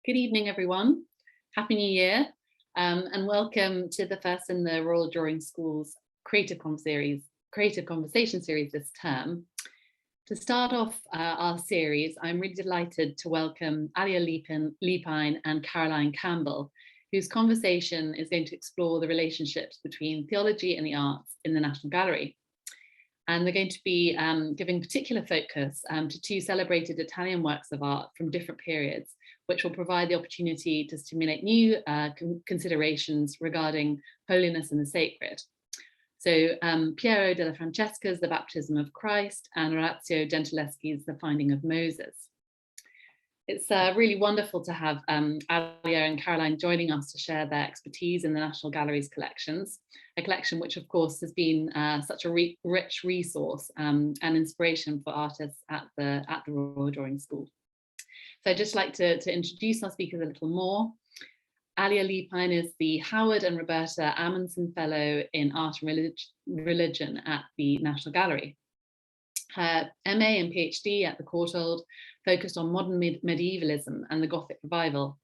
Good evening, everyone. Happy New Year, and welcome to the first in the Royal Drawing School's Creative Conversation series this term. To start off our series, I'm really delighted to welcome Ayla Lepine and Caroline Campbell, whose conversation is going to explore the relationships between theology and the arts in the National Gallery. And they're going to be giving particular focus to two celebrated Italian works of art from different periods, which will provide the opportunity to stimulate new considerations regarding holiness and the sacred. So Piero della Francesca's The Baptism of Christ and Orazio Gentileschi's The Finding of Moses. It's really wonderful to have Ayla and Caroline joining us to share their expertise in the National Gallery's collections, a collection which of course has been such a rich resource and inspiration for artists at the Royal Drawing School. So I'd just like to introduce our speakers a little more. Ayla Lepine is the Howard and Roberta Ahmanson Fellow in Art and Religion at the National Gallery. Her MA and PhD at the Courtauld focused on modern medievalism and the Gothic Revival,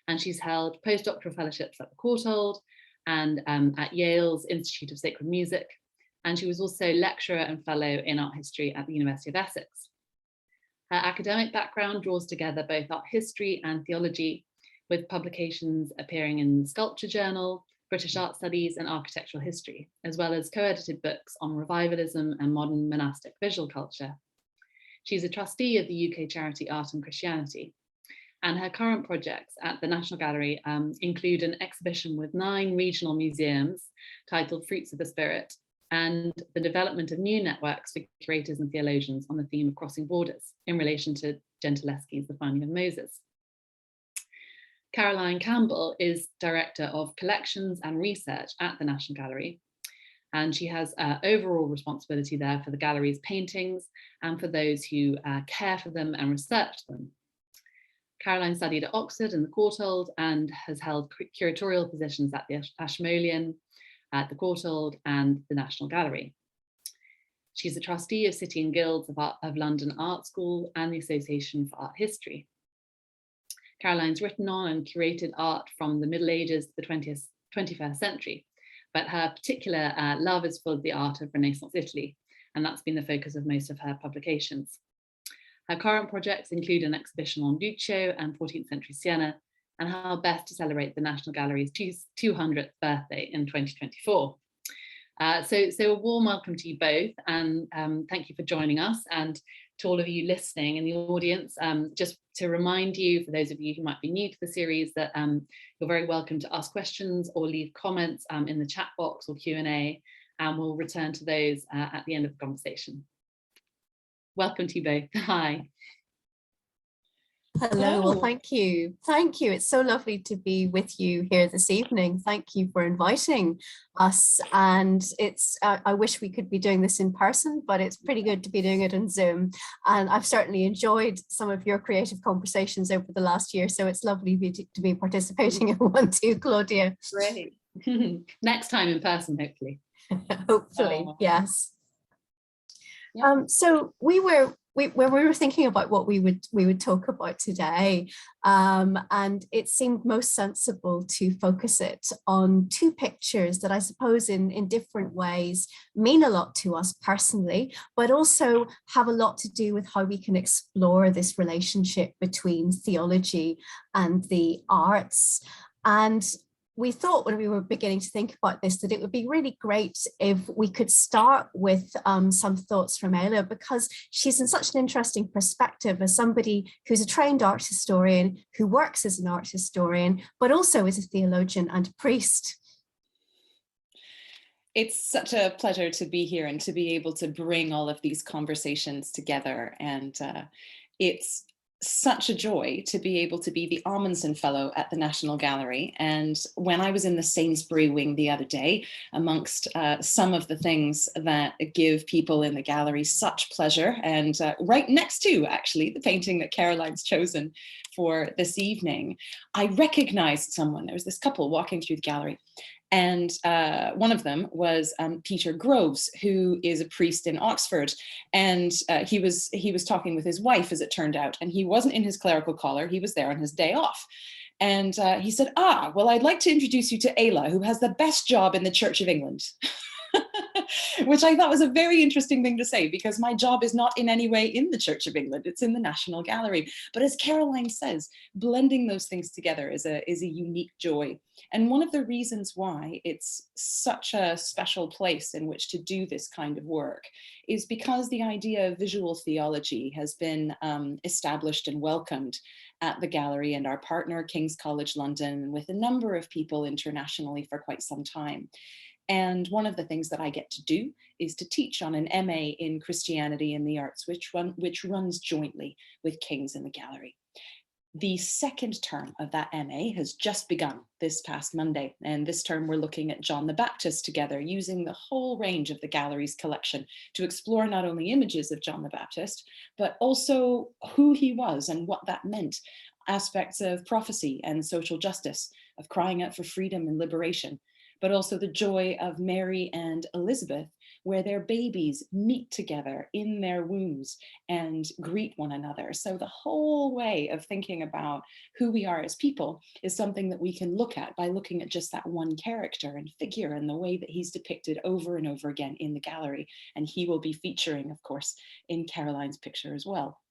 and she's held postdoctoral fellowships at the Courtauld and at Yale's Institute of Sacred Music, and she was also lecturer and fellow in art history at the University of Essex. Her academic background draws together both art history and theology, with publications appearing in the Sculpture Journal, British Art Studies and Architectural History, as well as co-edited books on revivalism and modern monastic visual culture. She's a trustee of the UK charity Art and Christianity, and her current projects at the National Gallery include an exhibition with 9 regional museums titled Fruits of the Spirit, and the development of new networks for curators and theologians on the theme of crossing borders in relation to Gentileschi's The Finding of Moses. Caroline Campbell is Director of Collections and Research at the National Gallery, and she has overall responsibility there for the gallery's paintings and for those who care for them and research them. Caroline studied at Oxford and the Courtauld and has held curatorial positions at the Ashmolean, at the Courtauld and the National Gallery. She's a trustee of City and Guilds of London Art School and the Association for Art History. Caroline's written on and curated art from the Middle Ages to the 21st century, but her particular love is for the art of Renaissance Italy, and that's been the focus of most of her publications. Her current projects include an exhibition on Duccio and 14th century Siena, and how best to celebrate the National Gallery's 200th birthday in 2024. So a warm welcome to you both, and thank you for joining us, and to all of you listening in the audience, just to remind you, for those of you who might be new to the series, that you're very welcome to ask questions or leave comments in the chat box or Q&A, and we'll return to those at the end of the conversation. Welcome to you both. Hi. Hello, well, thank you. Thank you. It's so lovely to be with you here this evening. Thank you for inviting us. And it's, I wish we could be doing this in person, but it's pretty good to be doing it on Zoom. And I've certainly enjoyed some of your creative conversations over the last year. So it's lovely to be participating in one too, Claudia. Great. Next time in person, hopefully. Hopefully, yes. Yeah. So when we were thinking about what we would talk about today, and it seemed most sensible to focus it on 2 pictures that I suppose in different ways mean a lot to us personally, but also have a lot to do with how we can explore this relationship between theology and the arts. And we thought when we were beginning to think about this that it would be really great if we could start with some thoughts from Ayla, because she's in such an interesting perspective as somebody who's a trained art historian, who works as an art historian, but also is a theologian and a priest. It's such a pleasure to be here and to be able to bring all of these conversations together. And it's such a joy to be able to be the Ahmanson Fellow at the National Gallery. And when I was in the Sainsbury wing the other day, amongst some of the things that give people in the gallery such pleasure, and right next to actually the painting that Caroline's chosen for this evening, I recognized someone. There was this couple walking through the gallery, And one of them was Peter Groves, who is a priest in Oxford. And he was talking with his wife, as it turned out, and he wasn't in his clerical collar. He was there on his day off. And he said, well, I'd like to introduce you to Ayla, who has the best job in the Church of England. Which I thought was a very interesting thing to say, because my job is not in any way in the Church of England, it's in the National Gallery. But as Caroline says, blending those things together is a unique joy. And one of the reasons why it's such a special place in which to do this kind of work is because the idea of visual theology has been established and welcomed at the gallery and our partner, King's College London, with a number of people internationally for quite some time. And one of the things that I get to do is to teach on an MA in Christianity and the Arts, which runs jointly with King's and the Gallery. The second term of that MA has just begun this past Monday. And this term we're looking at John the Baptist together, using the whole range of the gallery's collection to explore not only images of John the Baptist, but also who he was and what that meant, aspects of prophecy and social justice, of crying out for freedom and liberation, but also the joy of Mary and Elizabeth, where their babies meet together in their wombs and greet one another. So the whole way of thinking about who we are as people is something that we can look at by looking at just that one character and figure and the way that he's depicted over and over again in the gallery. And he will be featuring, of course, in Caroline's picture as well.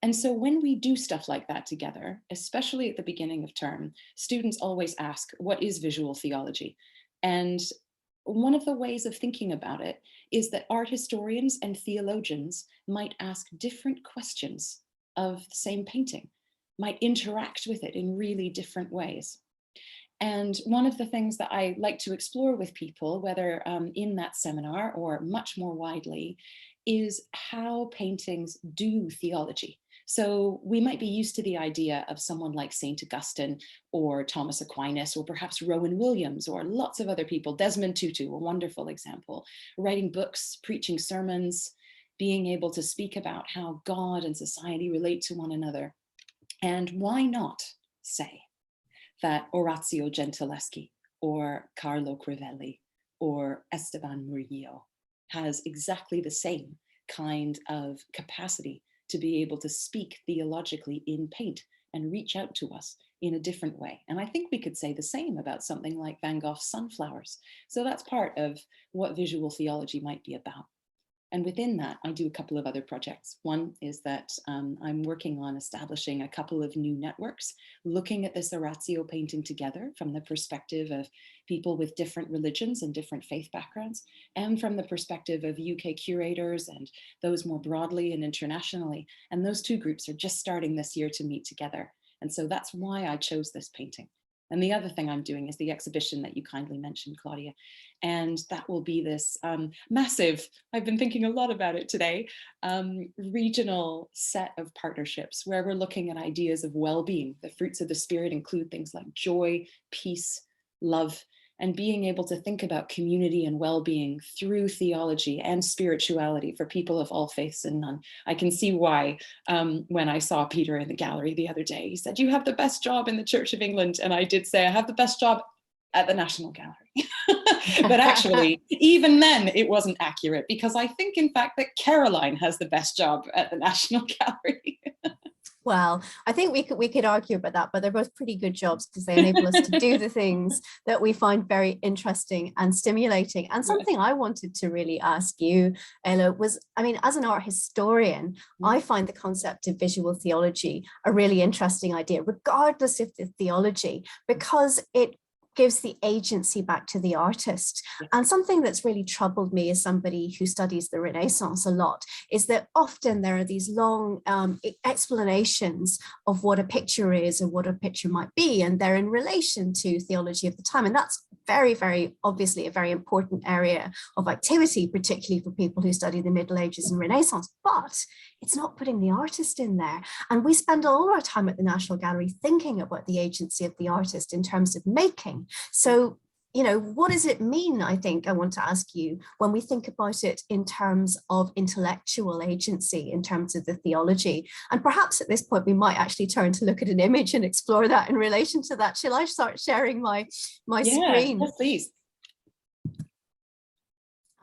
And so when we do stuff like that together, especially at the beginning of term, students always ask, what is visual theology? And one of the ways of thinking about it is that art historians and theologians might ask different questions of the same painting, might interact with it in really different ways. And one of the things that I like to explore with people, whether in that seminar or much more widely, is how paintings do theology. So we might be used to the idea of someone like St. Augustine or Thomas Aquinas, or perhaps Rowan Williams, or lots of other people, Desmond Tutu, a wonderful example, writing books, preaching sermons, being able to speak about how God and society relate to one another. And why not say that Orazio Gentileschi or Carlo Crivelli or Esteban Murillo has exactly the same kind of capacity to be able to speak theologically in paint and reach out to us in a different way. And I think we could say the same about something like Van Gogh's Sunflowers. So that's part of what visual theology might be about. And within that, I do a couple of other projects. One is that I'm working on establishing a couple of new networks, looking at this Orazio painting together from the perspective of people with different religions and different faith backgrounds, and from the perspective of UK curators and those more broadly and internationally. And those two groups are just starting this year to meet together. And so that's why I chose this painting. And the other thing I'm doing is the exhibition that you kindly mentioned, Claudia. And that will be this massive, I've been thinking a lot about it today, regional set of partnerships where we're looking at ideas of well-being. The fruits of the spirit include things like joy, peace, love, and being able to think about community and well-being through theology and spirituality for people of all faiths and none. I can see why when I saw Peter in the gallery the other day, he said, "You have the best job in the Church of England." And I did say, I have the best job at the National Gallery. But actually, even then, it wasn't accurate, because I think, in fact, that Caroline has the best job at the National Gallery. Well, I think we could argue about that, but they're both pretty good jobs because they enable us to do the things that we find very interesting and stimulating. And something I wanted to really ask you, Ayla, was, I mean, as an art historian, I find the concept of visual theology a really interesting idea, regardless of the theology, because it gives the agency back to the artist. And something that's really troubled me as somebody who studies the Renaissance a lot is that often there are these long explanations of what a picture is or what a picture might be, and they're in relation to theology of the time. And that's very, very obviously a very important area of activity, particularly for people who study the Middle Ages and Renaissance, but it's not putting the artist in there. And we spend all our time at the National Gallery thinking about the agency of the artist in terms of making. So what does it mean, I think I want to ask you, when we think about it in terms of intellectual agency, in terms of the theology? And perhaps at this point, we might actually turn to look at an image and explore that in relation to that. Shall I start sharing my screen? Yes, please.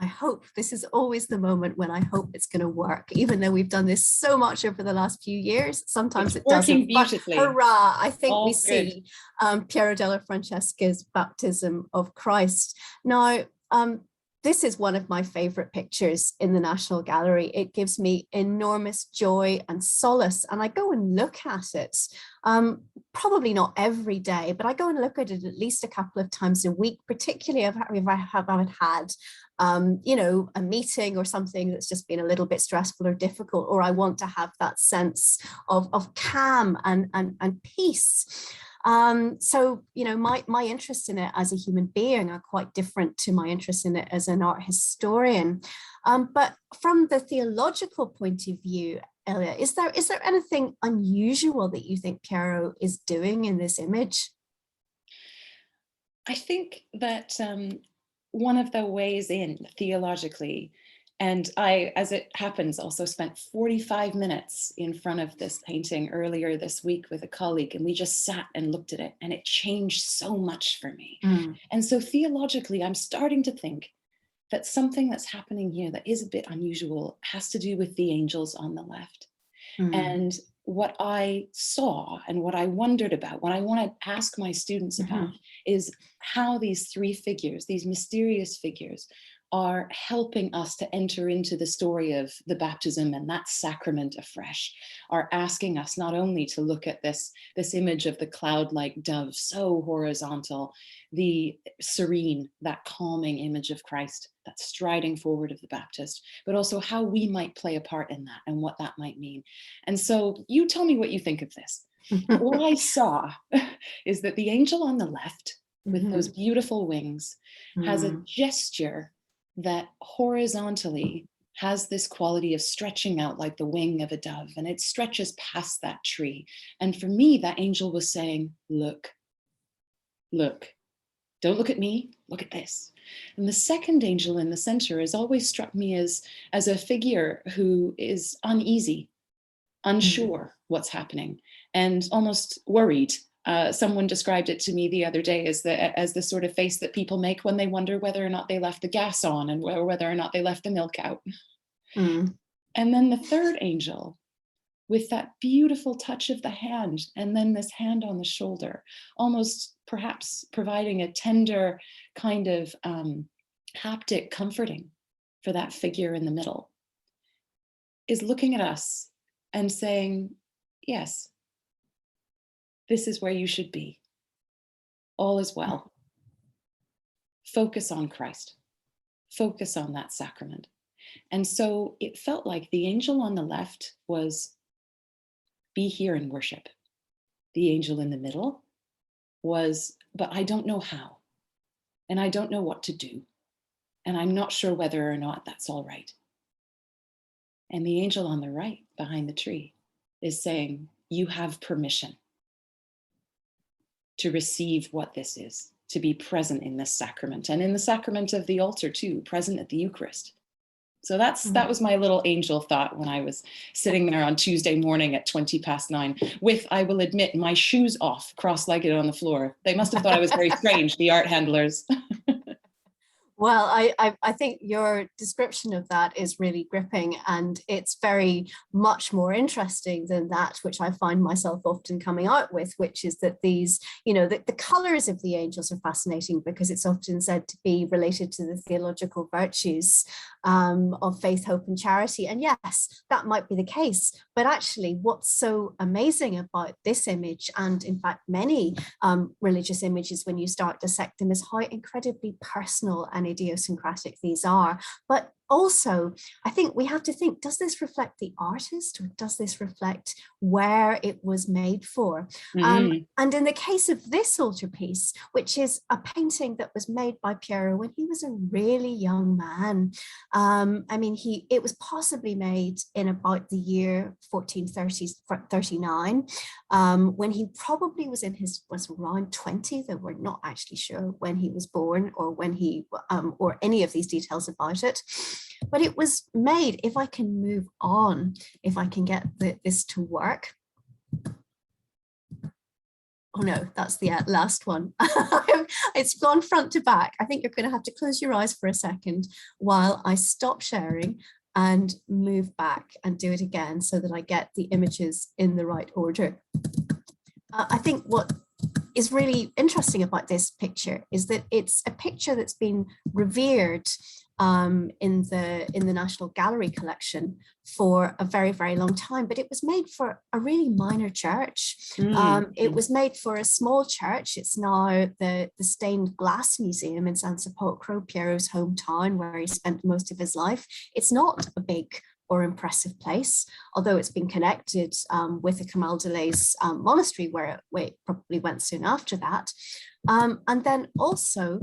I hope this is always the moment when I hope it's going to work, even though we've done this so much over the last few years. Sometimes it doesn't. Beautifully. But hurrah! I think All we good. see Piero della Francesca's baptism of Christ. Now, this is one of my favorite pictures in the National Gallery. It gives me enormous joy and solace, and I go and look at it. Probably not every day, but I go and look at it at least a couple of times a week, particularly if I have had a meeting or something that's just been a little bit stressful or difficult, or I want to have that sense of calm and peace. So, my interest in it as a human being are quite different to my interest in it as an art historian. But from the theological point of view, Ayla, is there anything unusual that you think Piero is doing in this image? I think that one of the ways in theologically, and I, as it happens, also spent 45 minutes in front of this painting earlier this week with a colleague, and we just sat and looked at it, and it changed so much for me. And so theologically, I'm starting to think that something that's happening here that is a bit unusual has to do with the angels on the left. And what I saw and what I wondered about, what I want to ask my students about, is how these three figures, these mysterious figures, are helping us to enter into the story of the baptism and that sacrament afresh, are asking us not only to look at this image of the cloud-like dove, so horizontal, the serene, that calming image of Christ, that striding forward of the Baptist, but also how we might play a part in that and what that might mean. And so you tell me what you think of this. What I saw is that the angel on the left with those beautiful wings has a gesture that horizontally has this quality of stretching out like the wing of a dove, and it stretches past that tree. And for me, that angel was saying, look, don't look at me, look at this. And the second angel in the center has always struck me as a figure who is uneasy, unsure what's happening, and almost worried. Someone described it to me the other day as the sort of face that people make when they wonder whether or not they left the gas on and whether or not they left the milk out. And then the third angel with that beautiful touch of the hand, and then this hand on the shoulder, almost perhaps providing a tender kind of haptic comforting for that figure in the middle, is looking at us and saying, yes, this is where you should be. All is well. Focus on Christ. Focus on that sacrament. And so it felt like the angel on the left was, be here and worship. The angel in the middle was, but I don't know how. And I don't know what to do. And I'm not sure whether or not that's all right. And the angel on the right, behind the tree, is saying, you have permission to receive what this is, to be present in this sacrament, and in the sacrament of the altar too, present at the Eucharist. So that was my little angel thought when I was sitting there on Tuesday morning at 9:20 with, I will admit, my shoes off, cross-legged on the floor. They must have thought I was very strange, the art handlers. Well, I think your description of that is really gripping, and it's very much more interesting than that which I find myself often coming out with, which is that these, the colors of the angels are fascinating because it's often said to be related to the theological virtues of faith, hope, and charity. And yes, that might be the case. But actually, what's so amazing about this image, and in fact many religious images when you start dissect them, is how incredibly personal and idiosyncratic these are. But also, I think we have to think, does this reflect the artist, or does this reflect where it was made for? And in the case of this altarpiece, which is a painting that was made by Pierre when he was a really young man. I mean, it was possibly made in about the year 1439, when he probably was around 20, though we're not actually sure when he was born or when he, or any of these details about it. But it was made, if I can move on, if I can get this to work. Oh no, that's the last one. It's gone front to back. I think you're going to have to close your eyes for a second while I stop sharing and move back and do it again so that I get the images in the right order. I think what is really interesting about this picture is that it's a picture that's been revered in the National Gallery collection for a very, very long time, but it was made for a really minor church. It was made for a small church. It's now the Stained Glass Museum in San Sepolcro, Piero's hometown, where he spent most of his life. It's not a big or impressive place, although it's been connected with the Camaldolese monastery, where it probably went soon after that. And then also,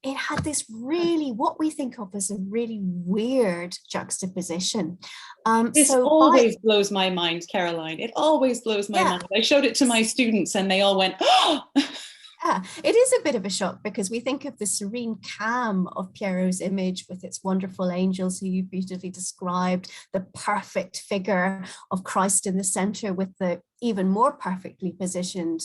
it had this really, what we think of as a really weird juxtaposition. This always blows my mind, Caroline. It always blows my mind. I showed it to my students and they all went, oh! Yeah, it is a bit of a shock because we think of the serene calm of Piero's image with its wonderful angels who you beautifully described, the perfect figure of Christ in the center with the even more perfectly positioned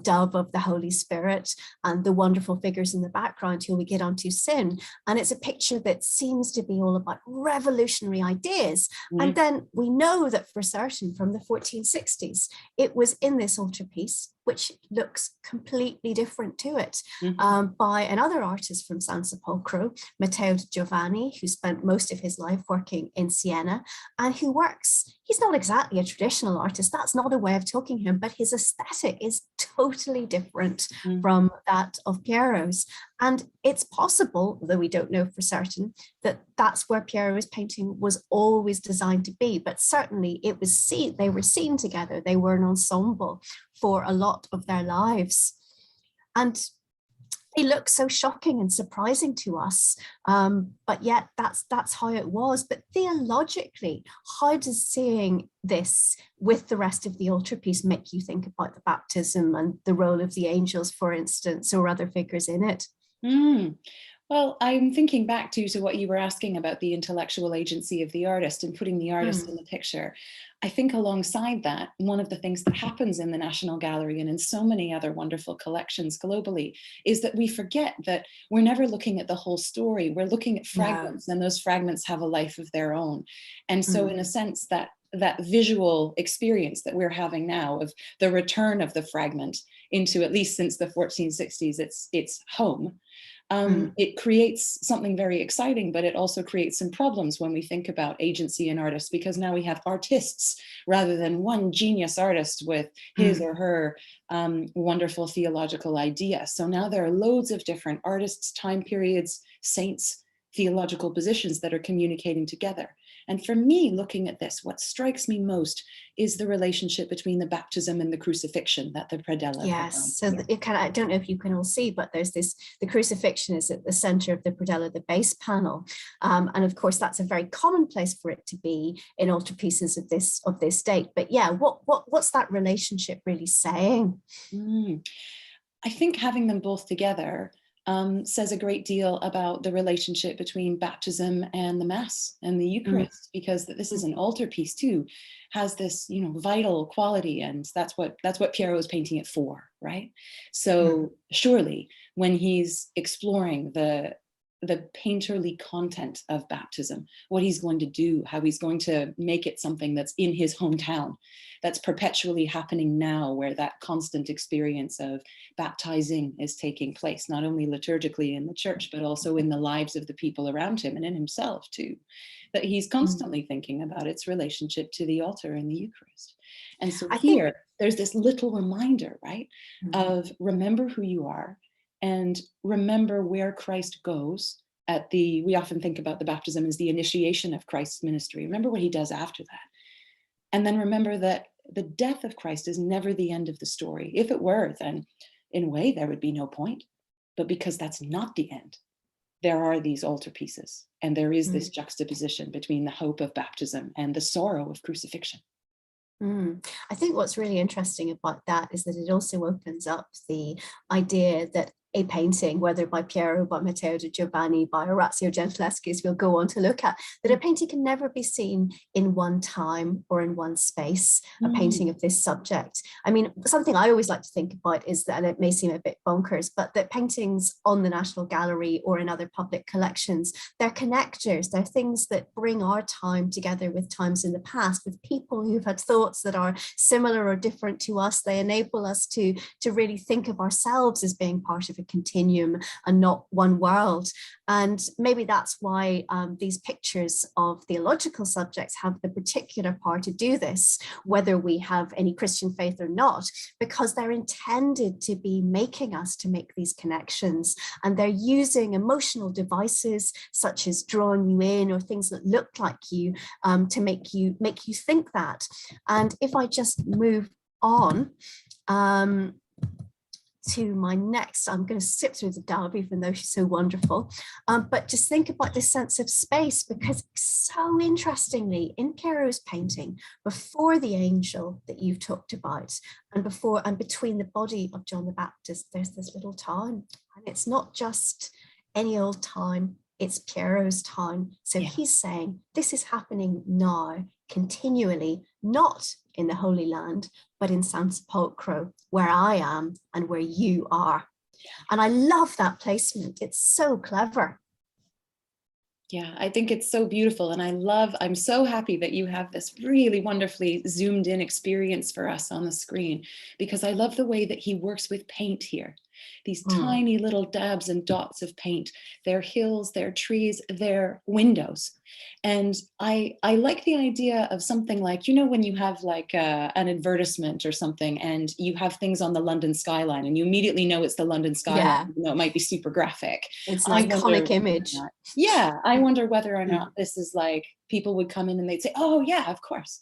dove of the Holy Spirit and the wonderful figures in the background till we get onto sin. And it's a picture that seems to be all about revolutionary ideas. And then we know that for certain from the 1460s, it was in this altarpiece, which looks completely different to it, by another artist from San Sepolcro, Matteo Giovanni, who spent most of his life working in Siena and who works, he's not exactly a traditional artist, that's not a way of talking him, but his aesthetic is totally different from that of Piero's. And it's possible, although we don't know for certain, that that's where Piero's painting was always designed to be, but certainly it was they were seen together, they were an ensemble for a lot of their lives. And they look so shocking and surprising to us, but yet that's how it was. But theologically, how does seeing this with the rest of the altarpiece make you think about the baptism and the role of the angels, for instance, or other figures in it? Well, I'm thinking back to what you were asking about the intellectual agency of the artist and putting the artist in the picture. I think alongside that, one of the things that happens in the National Gallery and in so many other wonderful collections globally is that we forget that we're never looking at the whole story. We're looking at fragments, and those fragments have a life of their own. And so in a sense, that visual experience that we're having now of the return of the fragment into, at least since the 1460s, its home, it creates something very exciting, but it also creates some problems when we think about agency in artists, because now we have artists rather than one genius artist with his or her wonderful theological idea. So now there are loads of different artists, time periods, saints, theological positions that are communicating together. And for me, looking at this, what strikes me most is the relationship between the baptism and the crucifixion that the predella. Yes, so I don't know if you can all see, but there's the crucifixion is at the center of the predella, the base panel. And of course, that's a very common place for it to be in altarpieces of this date. But yeah, what's that relationship really saying? I think having them both together says a great deal about the relationship between baptism and the Mass and the Eucharist, because this is an altarpiece too, has this, vital quality, and that's what Piero was painting it for, right? So surely when he's exploring the painterly content of baptism, what he's going to do, how he's going to make it something that's in his hometown, that's perpetually happening now, where that constant experience of baptizing is taking place, not only liturgically in the church, but also in the lives of the people around him and in himself too, that he's constantly thinking about its relationship to the altar and the Eucharist. And so there's this little reminder, right, of remember who you are, and remember where Christ goes we often think about the baptism as the initiation of Christ's ministry. Remember what he does after that. And then remember that the death of Christ is never the end of the story. If it were, then in a way there would be no point. But because that's not the end, there are these altarpieces, and there is this juxtaposition between the hope of baptism and the sorrow of crucifixion. I think what's really interesting about that is that it also opens up the idea that a painting, whether by Pierre or by Matteo di Giovanni, by Orazio Gentileschi, as we'll go on to look at, that a painting can never be seen in one time or in one space, a painting of this subject. I mean, something I always like to think about is that, and it may seem a bit bonkers, but that paintings on the National Gallery or in other public collections, they're connectors, they're things that bring our time together with times in the past, with people who've had thoughts that are similar or different to us. They enable us to really think of ourselves as being part of a continuum and not one world. And maybe that's why these pictures of theological subjects have the particular power to do this, whether we have any Christian faith or not, because they're intended to be making us to make these connections. And they're using emotional devices such as drawing you in or things that look like you to make you think that. And if I just move on, to my next, I'm going to skip through the Dove, even though she's so wonderful, but just think about this sense of space, because so interestingly, in Piero's painting, before the angel that you've talked about, and between the body of John the Baptist, there's this little time, and it's not just any old time, it's Piero's time. So he's saying this is happening now, continually, not in the Holy Land, but in San Sepolcro, where I am and where you are. And I love that placement. It's so clever. Yeah, I think it's so beautiful. And I'm so happy that you have this really wonderfully zoomed in experience for us on the screen, because I love the way that he works with paint here. These tiny little dabs and dots of paint, their hills, their trees, their windows. And I like the idea of something like, when you have like an advertisement or something, and you have things on the London skyline, and you immediately know it's the London skyline, it might be super graphic. It's an iconic image. I wonder whether or not this is like, people would come in and they'd say, oh yeah, of course.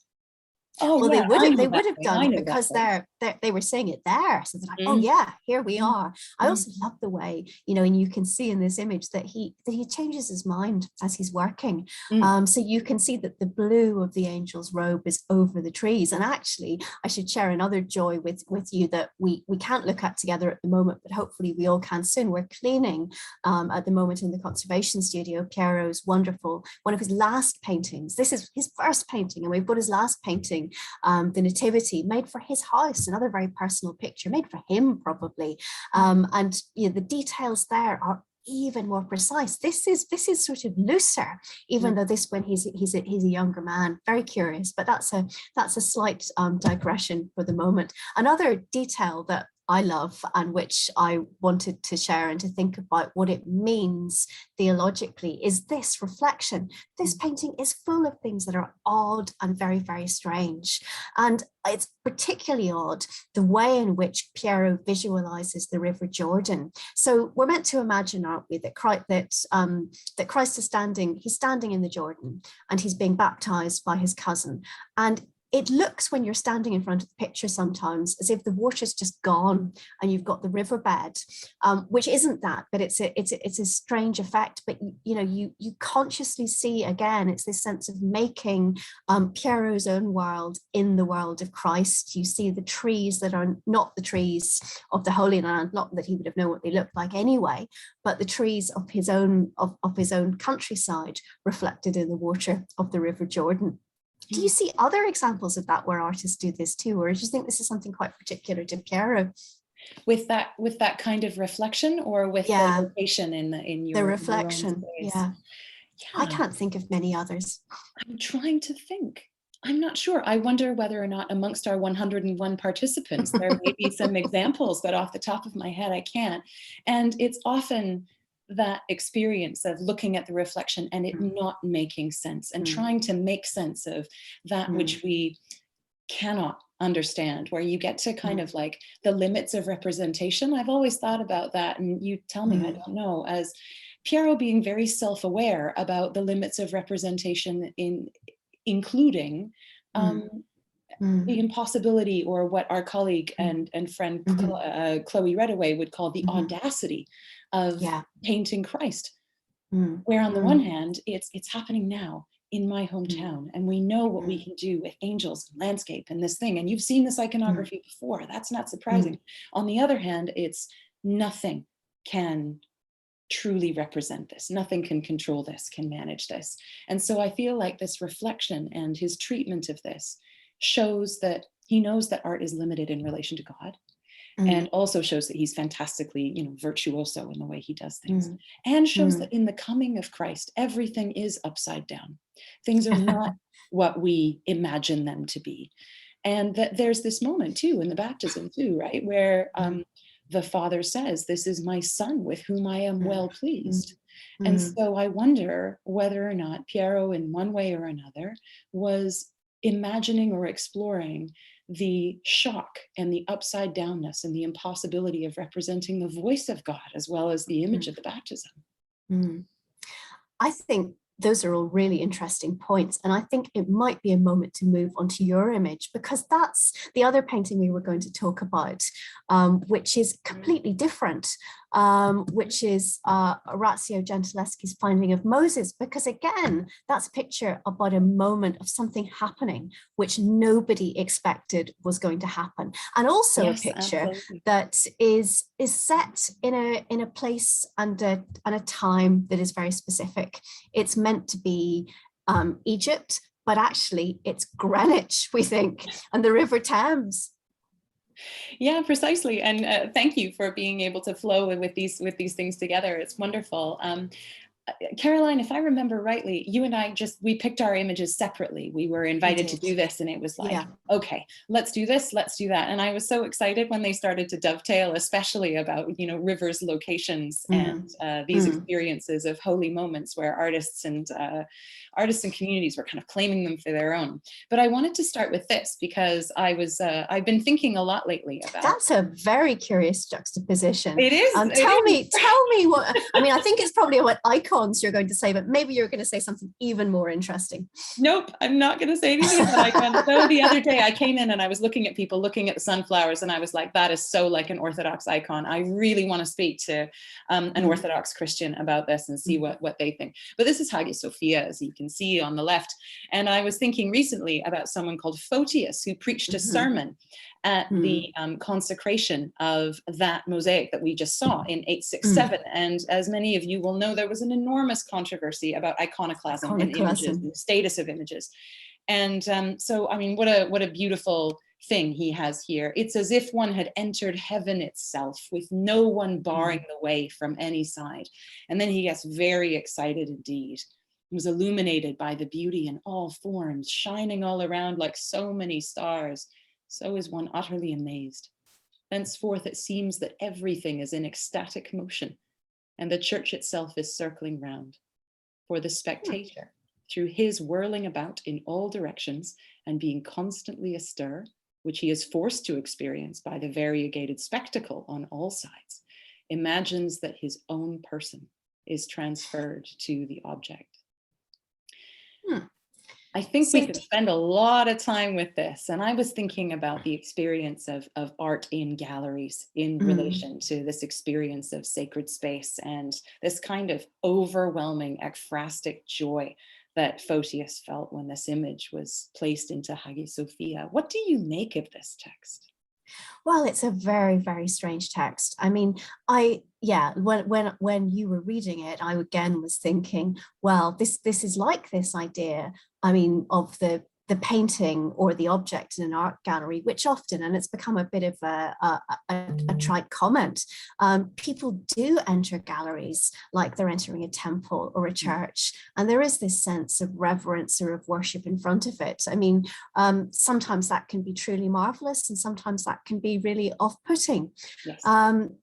Oh, well, yeah, they would have done it because they were saying it there. So they're like, oh yeah, here we are. I also love the way, and you can see in this image that he changes his mind as he's working. So you can see that the blue of the angel's robe is over the trees. And actually, I should share another joy with you that we can't look at together at the moment, but hopefully we all can soon. We're cleaning at the moment in the conservation studio, Piero's wonderful, one of his last paintings. This is his first painting, and we've got his last painting, the Nativity, made for his house, another very personal picture, made for him probably. And the details there are even more precise. This is sort of looser, even though this when he's a younger man. Very curious, but that's a slight digression for the moment. Another detail that I love, and which I wanted to share and to think about what it means theologically, is this reflection. This painting is full of things that are odd and very, very strange. And it's particularly odd the way in which Piero visualizes the River Jordan. So we're meant to imagine, aren't we, that Christ is standing in the Jordan, and he's being baptized by his cousin. And it looks, when you're standing in front of the picture sometimes, as if the water's just gone and you've got the riverbed, which isn't that, but it's a strange effect. But you consciously see, again, it's this sense of making Piero's own world in the world of Christ. You see the trees that are not the trees of the Holy Land, not that he would have known what they looked like anyway, but the trees of his own countryside reflected in the water of the River Jordan. Do you see other examples of that where artists do this too, or do you think this is something quite particular to Piero? With that kind of reflection, or with the location in your reflection? I can't think of many others. I'm trying to think. I'm not sure. I wonder whether or not amongst our 101 participants there may be some examples, but off the top of my head I can't. And it's often that experience of looking at the reflection and it not making sense, and trying to make sense of that which we cannot understand, where you get to kind of like the limits of representation. I've always thought about that, and you tell me I don't know, as Piero being very self-aware about the limits of representation, including the impossibility, or what our colleague and friend Chloe Reddaway would call the audacity of painting Christ. Where on the one hand, it's happening now in my hometown, and we know what we can do with angels and landscape and this thing, and you've seen this iconography before, that's not surprising. On the other hand, it's nothing can truly represent this, nothing can control this, can manage this. And so I feel like this reflection and his treatment of this shows that he knows that art is limited in relation to God, and also shows that he's fantastically, virtuoso in the way he does things, and shows that in the coming of Christ, everything is upside down. Things are not what we imagine them to be. And that there's this moment too, in the baptism too, right? Where the Father says, "This is my Son with whom I am well pleased." And so I wonder whether or not Piero, in one way or another, was imagining or exploring the shock and the upside downness and the impossibility of representing the voice of God as well as the image of the baptism. I think those are all really interesting points. And I think it might be a moment to move on to your image, because that's the other painting we were going to talk about, which is completely different, which is Orazio Gentileschi's Finding of Moses, because again, that's a picture about a moment of something happening which nobody expected was going to happen. And also a picture that is set in a place and a time that is very specific. It's meant to be Egypt, but actually it's Greenwich, we think, and the River Thames. Yeah, precisely. And thank you for being able to flow with these things together. It's wonderful. Caroline, if I remember rightly, you and I we picked our images separately. We were invited to do this, and it was like, okay, let's do this, let's do that. And I was so excited when they started to dovetail, especially about, rivers, locations, and these experiences of holy moments where artists and communities were kind of claiming them for their own. But I wanted to start with this because I've been thinking a lot lately about. That's a very curious juxtaposition. It is. Tell me what, I think it's probably what icons you're going to say, but maybe you're going to say something even more interesting. Nope, I'm not going to say anything about icons. So the other day I came in and I was looking at people looking at the sunflowers, and I was like, that is so like an Orthodox icon. I really want to speak to an Orthodox Christian about this and see what they think. But this is Hagia Sophia, as you can see on the left. And I was thinking recently about someone called Photius, who preached a sermon at the consecration of that mosaic that we just saw in 867. And as many of you will know, there was an enormous controversy about iconoclasm and images and the status of images. And so, I mean, what a beautiful thing he has here. It's as if one had entered heaven itself, with no one barring the way from any side. And then he gets very excited indeed. He was illuminated by the beauty in all forms, shining all around like so many stars. So is one utterly amazed. Thenceforth it seems that everything is in ecstatic motion, and the church itself is circling round. For the spectator, through his whirling about in all directions and being constantly astir, which he is forced to experience by the variegated spectacle on all sides, imagines that his own person is transferred to the object. I think we could spend a lot of time with this. And I was thinking about the experience of art in galleries in relation to this experience of sacred space and this kind of overwhelming ekphrastic joy that Photius felt when this image was placed into Hagia Sophia. What do you make of this text? Well, it's a very, very strange text. I mean, when you were reading it, I again was thinking, well, this is like this idea, I mean, of the painting or the object in an art gallery, which often, and it's become a bit of a trite comment, people do enter galleries like they're entering a temple or a church, and there is this sense of reverence or of worship in front of it. I mean, sometimes that can be truly marvelous, and sometimes that can be really off-putting. Yes.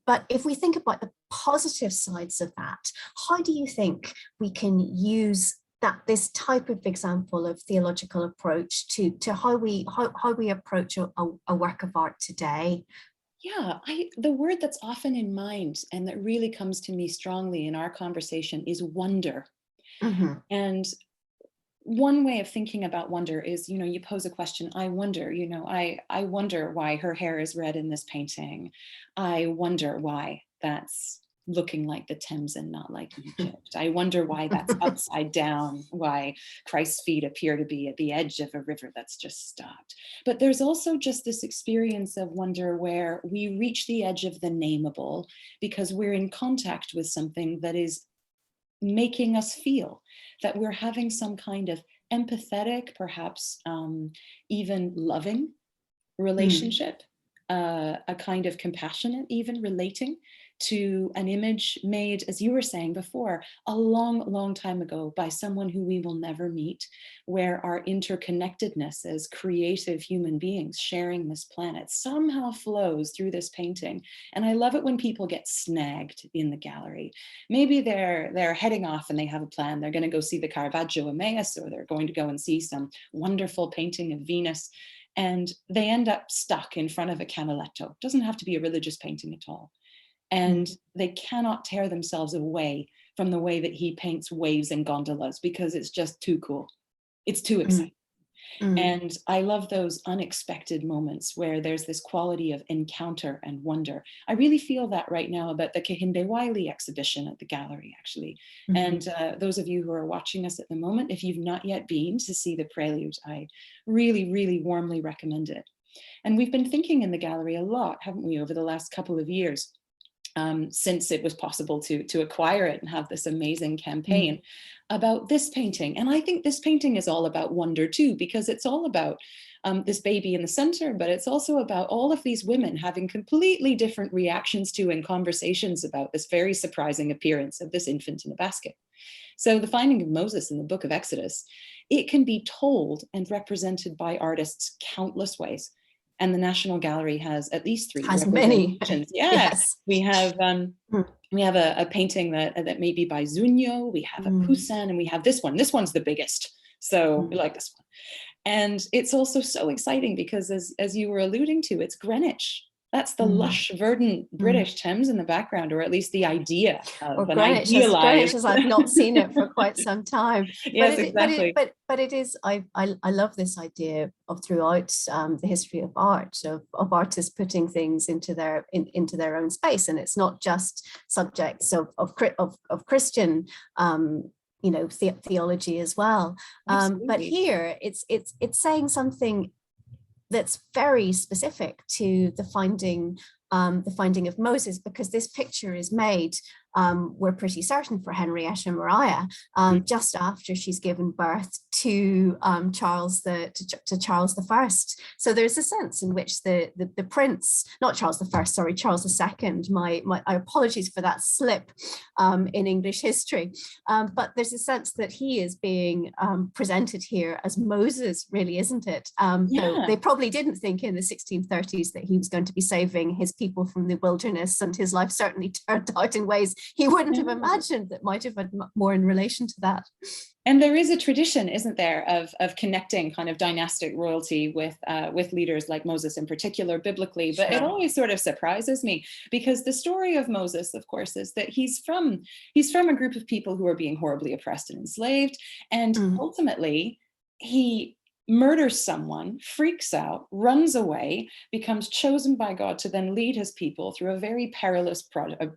But if we think about the positive sides of that, how do you think we can use this type of example of theological approach to how we approach a work of art today? Yeah, the word that's often in mind and that really comes to me strongly in our conversation is wonder. Mm-hmm. And one way of thinking about wonder is, you pose a question, I wonder, I wonder why her hair is red in this painting. I wonder why that's looking like the Thames and not like Egypt. I wonder why that's upside down, why Christ's feet appear to be at the edge of a river that's just stopped. But there's also just this experience of wonder where we reach the edge of the nameable because we're in contact with something that is making us feel that we're having some kind of empathetic, perhaps even loving relationship, a kind of compassionate, even relating to an image made, as you were saying before, a long, long time ago by someone who we will never meet, where our interconnectedness as creative human beings sharing this planet somehow flows through this painting. And I love it when people get snagged in the gallery. Maybe they're heading off and they have a plan. They're going to go see the Caravaggio Emmaus, or they're going to go and see some wonderful painting of Venus. And they end up stuck in front of a canaletto. It doesn't have to be a religious painting at all. And they cannot tear themselves away from the way that he paints waves and gondolas because it's just too cool. It's too exciting. And I love those unexpected moments where there's this quality of encounter and wonder. I really feel that right now about the Kehinde Wiley exhibition at the gallery, actually. And those of you who are watching us at the moment, if you've not yet been to see the Prelude, I really, really warmly recommend it. And we've been thinking in the gallery a lot, haven't we, over the last couple of years, since it was possible to acquire it and have this amazing campaign about this painting. And I think this painting is all about wonder too, because it's all about this baby in the center, but it's also about all of these women having completely different reactions to and conversations about this very surprising appearance of this infant in a basket. So the finding of Moses in the book of Exodus, it can be told and represented by artists countless ways. And the National Gallery has at least 3 has many. Yes. We have a painting that may be by Zunio, we have a Poussin, and we have this one. This one's the biggest. So we like this one. And it's also so exciting because as you were alluding to, it's Greenwich. That's the lush, verdant British Thames in the background, or at least the idea of an idealized. Greenwich, as I've not seen it for quite some time. Yes, exactly. But it is. I love this idea of throughout the history of art, of artists putting things into their own space, and it's not just subjects of Christian. Theology as well. But here it's saying something that's very specific to the finding of Moses, because this picture is made, we're pretty certain, for Henrietta Maria, just after she's given birth to Charles I. So there's a sense in which the prince, not Charles I, sorry, Charles II. My apologies for that slip in English history, but there's a sense that he is being presented here as Moses, really, isn't it? Though they probably didn't think in the 1630s that he was going to be saving his people from the wilderness, and his life certainly turned out in ways he wouldn't have imagined that might have had more in relation to that. And there is a tradition, isn't there, of connecting kind of dynastic royalty with leaders like Moses in particular, biblically. But it always sort of surprises me, because the story of Moses, of course, is that he's from a group of people who are being horribly oppressed and enslaved, and ultimately he murders someone, freaks out, runs away, becomes chosen by God to then lead his people through a very perilous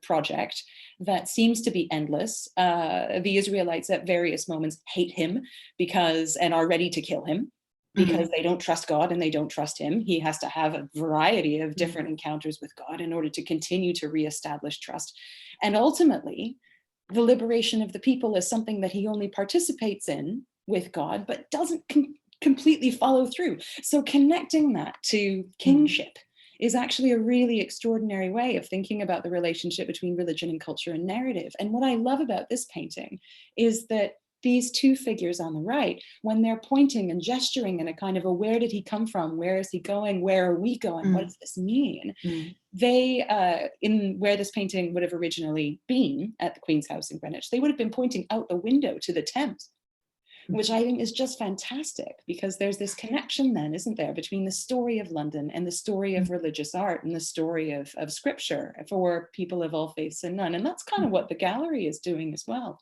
project that seems to be endless. The Israelites at various moments hate him and are ready to kill him because they don't trust God and they don't trust him. He has to have a variety of different encounters with God in order to continue to reestablish trust. And ultimately, the liberation of the people is something that he only participates in with God, but doesn't completely follow through. So connecting that to kingship is actually a really extraordinary way of thinking about the relationship between religion and culture and narrative. And what I love about this painting is that these 2 figures on the right, when they're pointing and gesturing in a kind of a where did he come from? Where is he going? Where are we going? What does this mean? They, in where this painting would have originally been at the Queen's House in Greenwich, they would have been pointing out the window to the Thames. which I think is just fantastic, because there's this connection then, isn't there, between the story of London and the story of religious art and the story of scripture for people of all faiths and none. And that's kind of what the gallery is doing as well.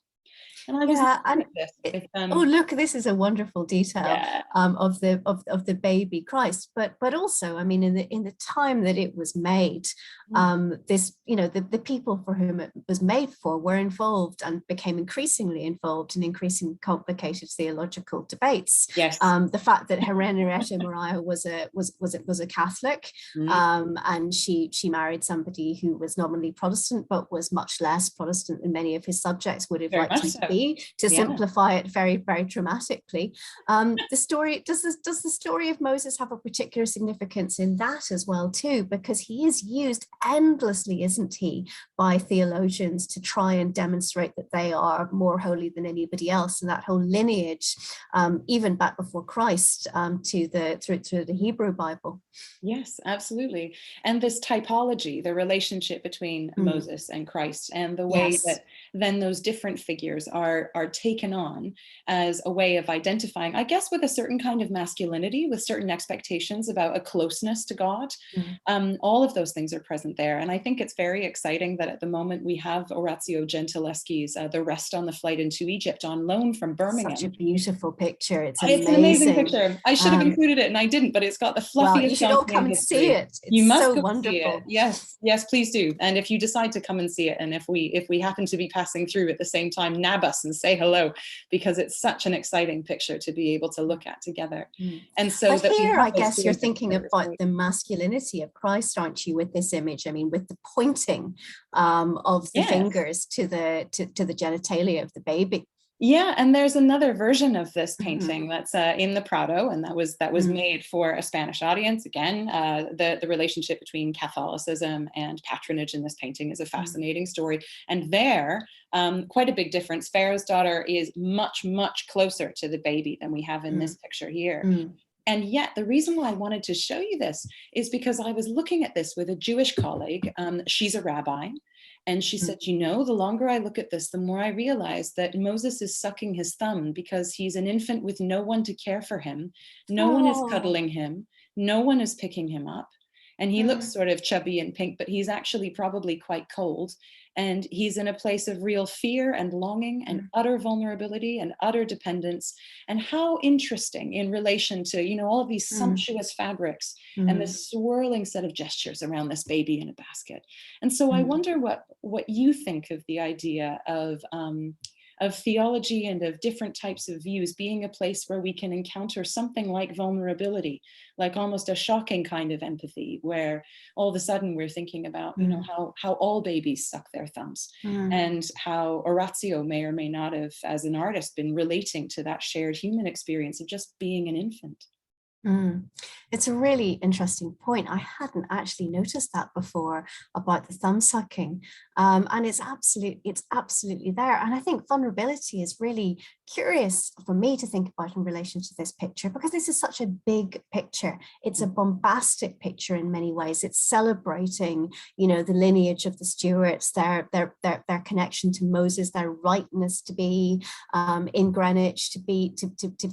And I was looking at this oh, look, this is a wonderful detail yeah. Of the baby Christ, but also, I mean, in the time that it was made, this, you know, the people for whom it was made for were involved and became increasingly involved in increasingly complicated theological debates. Yes. The fact that Henrietta Maria was a Catholic, and she married somebody who was nominally Protestant but was much less Protestant than many of his subjects would have liked him to be, to simplify it very, very dramatically. The story, does the story of Moses have a particular significance in that as well too? Because he is used endlessly, isn't he, by theologians to try and demonstrate that they are more holy than anybody else, and that whole lineage, even back before Christ, through the Hebrew Bible. Yes, absolutely. And this typology, the relationship between Moses and Christ, and the way that then those different figures are taken on as a way of identifying, I guess, with a certain kind of masculinity, with certain expectations about a closeness to God. All of those things are present there. And I think it's very exciting that at the moment we have Orazio Gentileschi's The Rest on the Flight into Egypt on loan from Birmingham. Such a beautiful picture. It's an amazing picture. I should have included it and I didn't, but it's got the fluffiest. Well, you should all come and see it. It's you must so go wonderful. See it. Yes, please do. And if you decide to come and see it, and if we happen to be passing through at the same time, nab us and say hello, because it's such an exciting picture to be able to look at together. And so but here, I guess you're thinking about the masculinity of Christ, aren't you, with this image? I mean, with the pointing of the fingers to the genitalia of the baby. Yeah, and there's another version of this painting that's in the Prado, and that was made for a Spanish audience. Again, the relationship between Catholicism and patronage in this painting is a fascinating story. And there, quite a big difference. Pharaoh's daughter is much, much closer to the baby than we have in this picture here. And yet the reason why I wanted to show you this is because I was looking at this with a Jewish colleague. She's a rabbi. And she said, you know, the longer I look at this, the more I realize that Moses is sucking his thumb because he's an infant with no one to care for him. No one is cuddling him. No one is picking him up. And he looks sort of chubby and pink, but he's actually probably quite cold. And he's in a place of real fear and longing and utter vulnerability and utter dependence. And how interesting in relation to, you know, all of these sumptuous fabrics and this swirling set of gestures around this baby in a basket. And so I wonder what you think of the idea of theology and of different types of views being a place where we can encounter something like vulnerability, like almost a shocking kind of empathy, where all of a sudden we're thinking about, you know, how all babies suck their thumbs, and how Orazio may or may not have, as an artist, been relating to that shared human experience of just being an infant. It's a really interesting point. I hadn't actually noticed that before about the thumb sucking, and it's absolutely there. And I think vulnerability is really curious for me to think about in relation to this picture, because this is such a big picture. It's a bombastic picture in many ways. It's celebrating, you know, the lineage of the Stuarts, their connection to Moses, their rightness to be in Greenwich, to be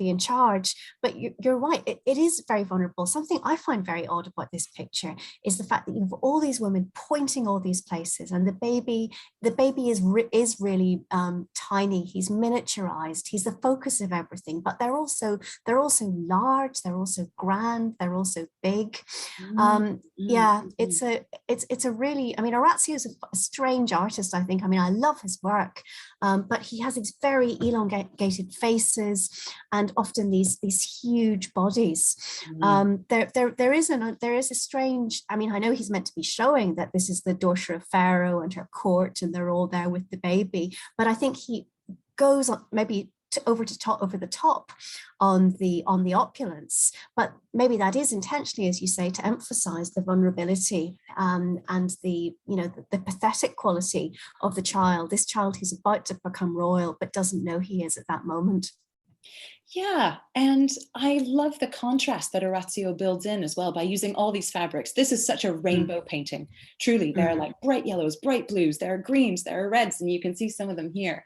in charge. But you're right. It is very vulnerable. Something I find very odd about this picture is the fact that you have all these women pointing all these places, and the baby is really tiny. He's miniaturized. He's the focus of everything. But they're also large. They're also grand. They're also big. Yeah, it's a really. I mean, Orazio is a strange artist, I think. I mean, I love his work, but he has these very elongated faces and often these huge bodies. There is a strange, I mean, I know he's meant to be showing that this is the daughter of Pharaoh and her court, and they're all there with the baby, but I think he goes on maybe over the top on the opulence, but maybe that is intentionally, as you say, to emphasize the vulnerability and the, you know, the pathetic quality of the child, this child who's about to become royal but doesn't know he is at that moment. Yeah, and I love the contrast that Orazio builds in as well by using all these fabrics. This is such a rainbow painting. Truly, there are like bright yellows, bright blues, there are greens, there are reds, and you can see some of them here.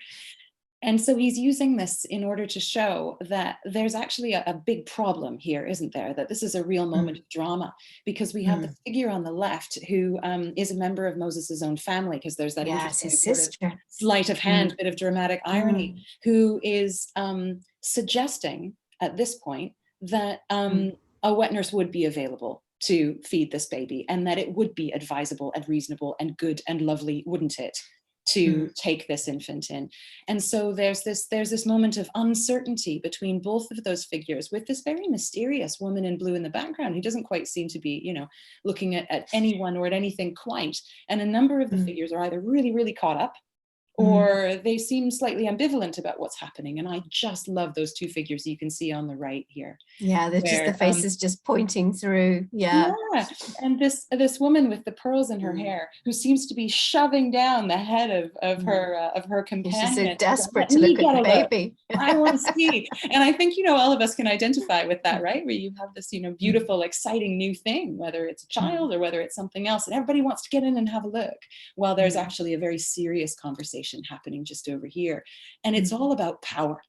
And so he's using this in order to show that there's actually a big problem here, isn't there? That this is a real moment of drama, because we have the figure on the left who is a member of Moses's own family, because there's that interesting his sort sister. of sleight of hand, bit of dramatic irony, who is suggesting at this point that a wet nurse would be available to feed this baby, and that it would be advisable and reasonable and good and lovely, wouldn't it, to take this infant in. And so there's this moment of uncertainty between both of those figures, with this very mysterious woman in blue in the background who doesn't quite seem to be, you know, looking at anyone or at anything quite. And a number of the figures are either really, really caught up, or they seem slightly ambivalent about what's happening. And I just love those two figures you can see on the right here. Yeah, they're just the faces just pointing through. Yeah. And this woman with the pearls in her hair, who seems to be shoving down the head of her companion. She's so desperate to look at the baby. I want to see. And I think, you know, all of us can identify with that, right? Where you have this, you know, beautiful, exciting new thing, whether it's a child or whether it's something else, and everybody wants to get in and have a look, while there's actually a very serious conversation happening just over here. And it's all about power.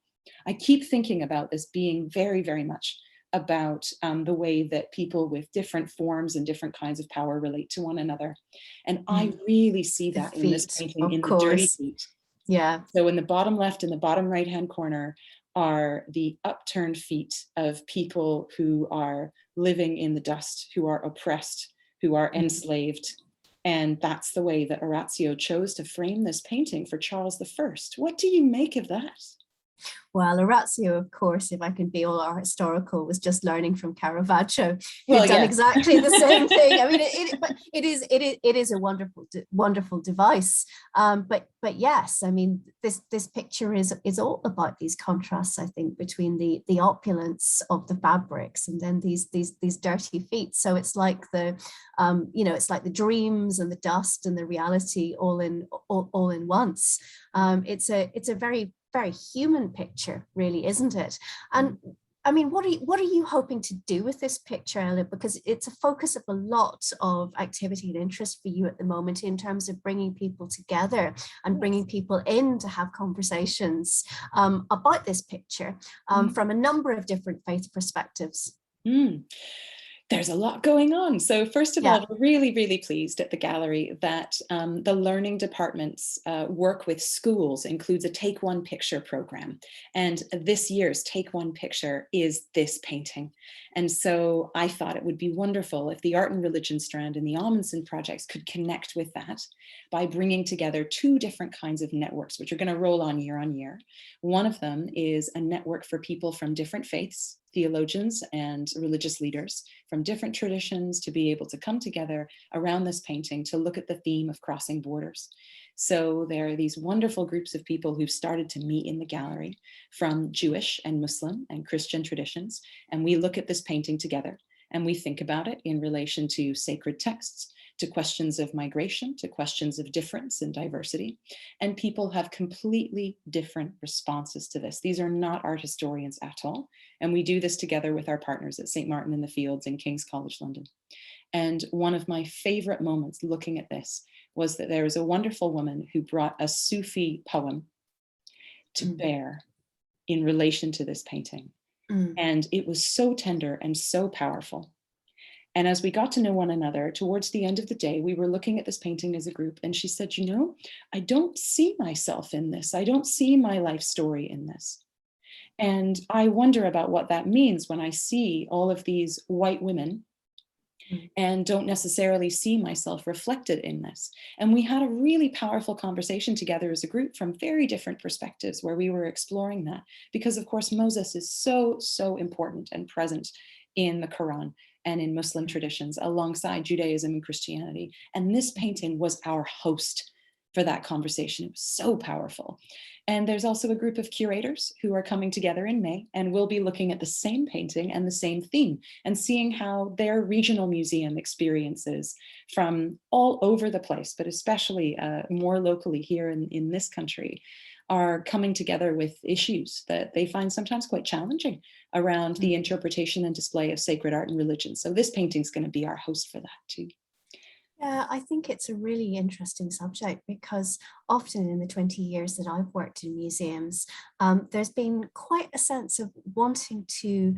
I keep thinking about this being very, very much about the way that people with different forms and different kinds of power relate to one another. And I really see that in this painting, in the dirty feet. Yeah. So in the bottom left and the bottom right hand corner are the upturned feet of people who are living in the dust, who are oppressed, who are enslaved. And that's the way that Orazio chose to frame this painting for Charles I. What do you make of that? Well, Orazio, of course, if I can be all our historical, was just learning from Caravaggio, who'd done exactly the same thing. I mean, it is a wonderful device. But yes, I mean, this picture is all about these contrasts, I think, between the opulence of the fabrics and then these dirty feet. So it's like it's like the dreams and the dust and the reality all in once. It's a very human picture, really, isn't it? And I mean, what are you hoping to do with this picture, Ayla? Because it's a focus of a lot of activity and interest for you at the moment, in terms of bringing people together and bringing people in to have conversations about this picture from a number of different faith perspectives. There's a lot going on. So first of all, we're really, really pleased at the gallery that the learning department's work with schools includes a Take One Picture program. And this year's Take One Picture is this painting. And so I thought it would be wonderful if the Art and Religion strand and the Ahmanson projects could connect with that by bringing together two different kinds of networks, which are going to roll on year. One of them is a network for people from different faiths, theologians and religious leaders from different traditions, to be able to come together around this painting to look at the theme of crossing borders. So there are these wonderful groups of people who've started to meet in the gallery from Jewish and Muslim and Christian traditions. And we look at this painting together and we think about it in relation to sacred texts, to questions of migration, to questions of difference and diversity. And people have completely different responses to this. These are not art historians at all. And we do this together with our partners at St. Martin in the Fields and King's College London. And one of my favorite moments looking at this was that there was a wonderful woman who brought a Sufi poem to bear in relation to this painting. And it was so tender and so powerful. And as we got to know one another, towards the end of the day, we were looking at this painting as a group, and she said, you know, I don't see myself in this. I don't see my life story in this. And I wonder about what that means when I see all of these white women and don't necessarily see myself reflected in this. And we had a really powerful conversation together as a group from very different perspectives, where we were exploring that, because of course Moses is so, so important and present in the Quran and in Muslim traditions alongside Judaism and Christianity. And this painting was our host for that conversation. It was so powerful. And there's also a group of curators who are coming together in May, and we'll be looking at the same painting and the same theme and seeing how their regional museum experiences from all over the place, but especially more locally here in this country, are coming together with issues that they find sometimes quite challenging around the interpretation and display of sacred art and religion. So this painting is going to be our host for that too. Yeah, I think it's a really interesting subject because often in the 20 years that I've worked in museums, there's been quite a sense of wanting to,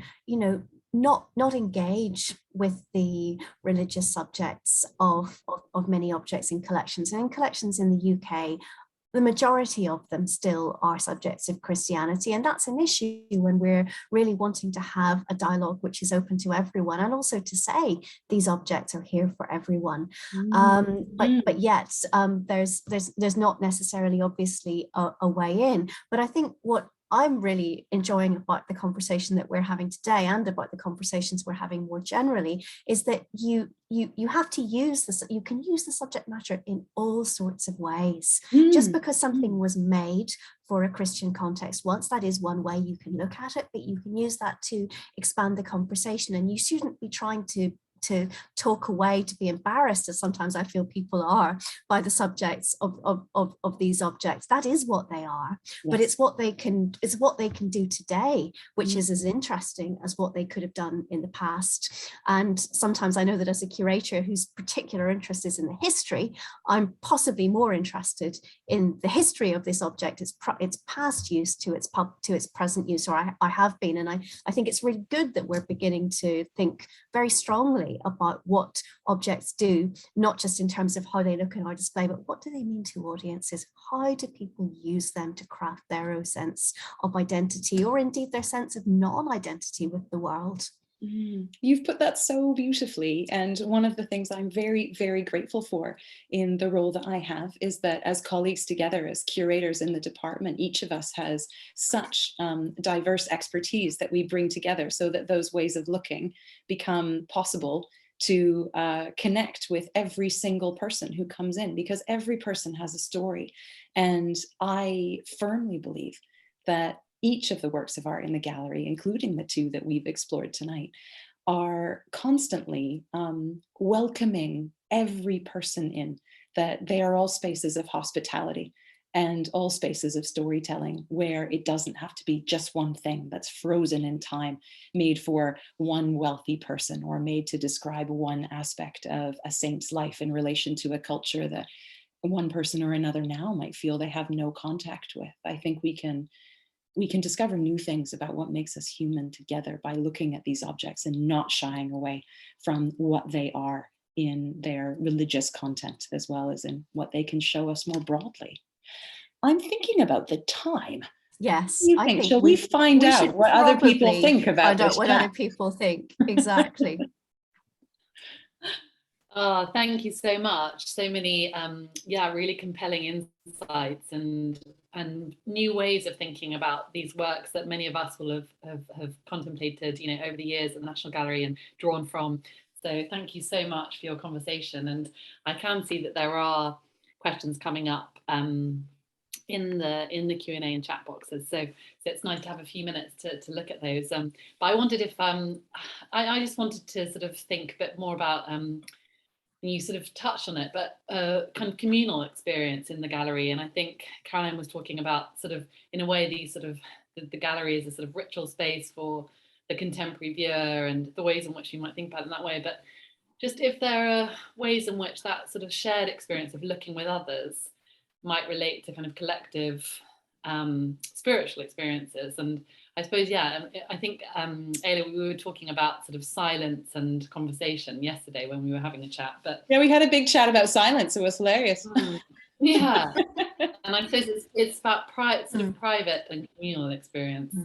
not engage with the religious subjects of many objects in collections. And in collections in the UK, the majority of them still are subjects of Christianity. And that's an issue when we're really wanting to have a dialogue which is open to everyone, and also to say these objects are here for everyone. But yet there's not necessarily obviously a way in. But I think what I'm really enjoying about the conversation that we're having today, and about the conversations we're having more generally, is that you have to use this. You can use the subject matter in all sorts of ways. Just because something was made for a Christian context once, that is one way you can look at it, but you can use that to expand the conversation. And you shouldn't be trying to talk away, to be embarrassed, as sometimes I feel people are, by the subjects of these objects. That is what they are, yes. But it's what they can do today, which is as interesting as what they could have done in the past. And sometimes I know that as a curator whose particular interest is in the history, I'm possibly more interested in the history of this object, its past use to its present use, or I have been. And I think it's really good that we're beginning to think very strongly about what objects do, not just in terms of how they look in our display, but what do they mean to audiences? How do people use them to craft their own sense of identity, or indeed their sense of non-identity with the world? You've put that so beautifully. And one of the things I'm very, very grateful for in the role that I have is that as colleagues together, as curators in the department, each of us has such diverse expertise that we bring together so that those ways of looking become possible to connect with every single person who comes in, because every person has a story. And I firmly believe that each of the works of art in the gallery, including the two that we've explored tonight, are constantly welcoming every person in, that they are all spaces of hospitality and all spaces of storytelling, where it doesn't have to be just one thing that's frozen in time, made for one wealthy person, or made to describe one aspect of a saint's life in relation to a culture that one person or another now might feel they have no contact with. I think we can discover new things about what makes us human together by looking at these objects and not shying away from what they are in their religious content, as well as in what they can show us more broadly. I'm thinking about the time. Yes, I think. Shall we find out what other people think about this? What other people think, exactly. Oh, thank you so much. So many, really compelling insights and new ways of thinking about these works that many of us will have contemplated, over the years at the National Gallery and drawn from. So thank you so much for your conversation. And I can see that there are questions coming up in the Q&A and chat boxes. So it's nice to have a few minutes to look at those. But I wondered if I just wanted to sort of think a bit more about. You sort of touched on it, but kind of communal experience in the gallery. And I think Caroline was talking about sort of, in a way, these sort of, the gallery is a sort of ritual space for the contemporary viewer, and the ways in which you might think about it in that way. But just if there are ways in which that sort of shared experience of looking with others might relate to kind of collective spiritual experiences. And I suppose, I think, Ayla, we were talking about sort of silence and conversation yesterday when we were having a chat. But yeah, we had a big chat about silence. It was hilarious. Yeah. And I suppose it's about private and communal experience.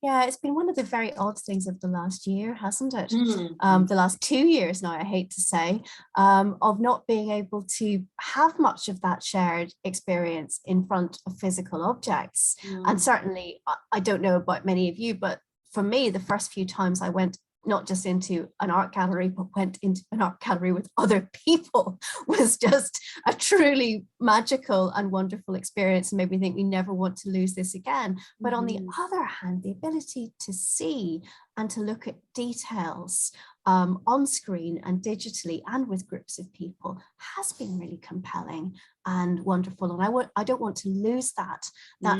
Yeah, it's been one of the very odd things of the last year, hasn't it? The last 2 years now, I hate to say, of not being able to have much of that shared experience in front of physical objects. And certainly, I don't know about many of you, but for me, the first few times I went not just into an art gallery, but went into an art gallery with other people, was just a truly magical and wonderful experience, and made me think we never want to lose this again. But on the other hand, the ability to see and to look at details on screen and digitally and with groups of people has been really compelling and wonderful. And I don't want to lose that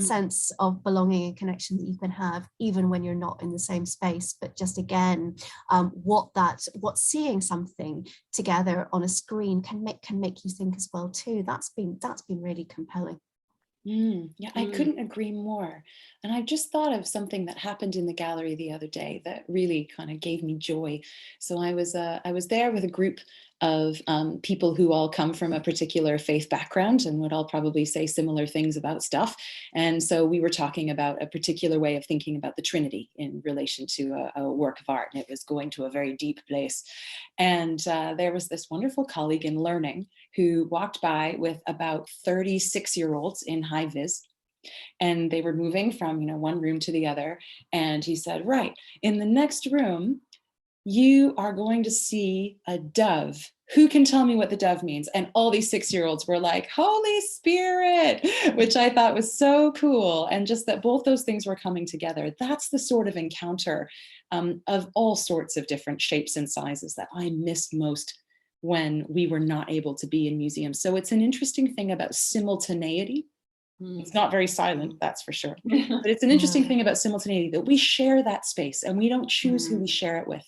sense of belonging and connection that you can have even when you're not in the same space. But just again, what seeing something together on a screen can make you think as well too. That's been really compelling. Yeah, I couldn't agree more. And I just thought of something that happened in the gallery the other day that really kind of gave me joy. So I was there with a group of people who all come from a particular faith background and would all probably say similar things about stuff. And so we were talking about a particular way of thinking about the Trinity in relation to a work of art. And it was going to a very deep place. And there was this wonderful colleague in learning who walked by with about 36-year-olds in high vis. And they were moving from, one room to the other. And he said, right, in the next room, you are going to see a dove. Who can tell me what the dove means? And all these 6-year-olds were like, Holy Spirit, which I thought was so cool. And just that both those things were coming together. That's the sort of encounter of all sorts of different shapes and sizes that I missed most when we were not able to be in museums. So it's an interesting thing about simultaneity. It's not very silent, that's for sure. But it's an interesting thing about simultaneity, that we share that space and we don't choose who we share it with.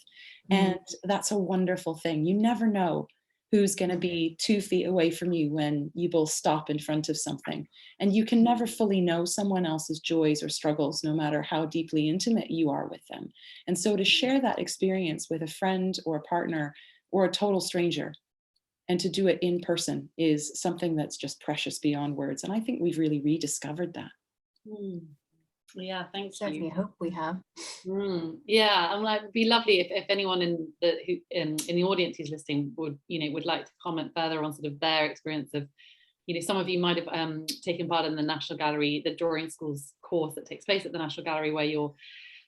And that's a wonderful thing. You never know who's going to be 2 feet away from you when you both stop in front of something. And you can never fully know someone else's joys or struggles, no matter how deeply intimate you are with them. And so to share that experience with a friend or a partner or a total stranger, and to do it in person, is something that's just precious beyond words. And I think we've really rediscovered that. Yeah, thanks. Certainly hope we have. Yeah, I'm like, it'd be lovely if anyone in the audience who's listening would like to comment further on sort of their experience of, some of you might have taken part in the National Gallery, the Drawing Schools course that takes place at the National Gallery, where you're